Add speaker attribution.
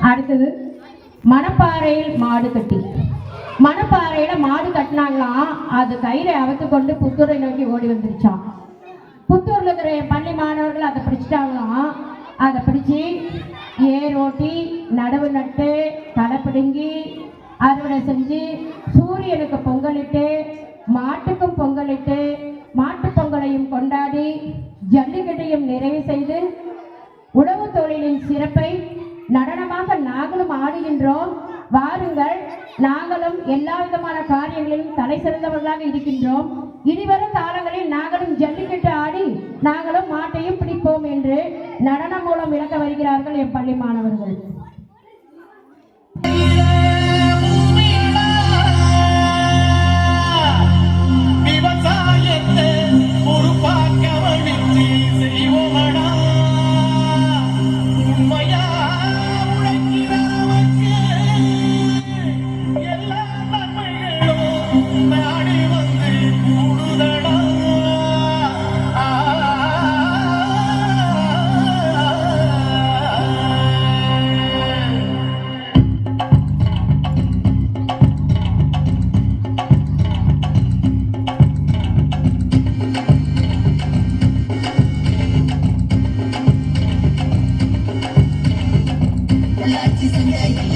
Speaker 1: அடுத்தது மணப்பாறையில் மாடு கட்டி. மணப்பாறையில மாடு கட்டினாங்களாம். அது கயிறை அவுத்து கொண்டு புத்தூரை நோக்கி ஓடி வந்துருச்சான். புத்தூர்ல இருக்கிற பள்ளி மாணவர்கள் அதை பிடிச்சிட்டாங்களாம். அதை பிடிச்சி ஏர் ஓட்டி நடவு நட்டு களை பிடுங்கி அறுவடை செஞ்சு சூரியனுக்கு பொங்கலிட்டு மாட்டுக்கும் பொங்கலிட்டு மாட்டு பொங்கலையும் கொண்டாடி ஜல்லிக்கட்டையும் நிறைவு செய்து உழவு தொழிலின் சிறப்பை நடனமாக நாங்களும் ஆடுகின்றோம். வாருங்கள், நாங்களும் எல்லா விதமான காரியங்களிலும் தலை சிறந்தவர்களாக இருக்கின்றோம். இனிவரும் காலங்களில் நாங்களும் ஜல்லிக்கட்டு ஆடி நாங்களும் மாட்டையும் பிடிப்போம் என்று நடனம் மூலம் விளக்க வருகிறார்கள் என் பள்ளி மாணவர்கள்.
Speaker 2: Like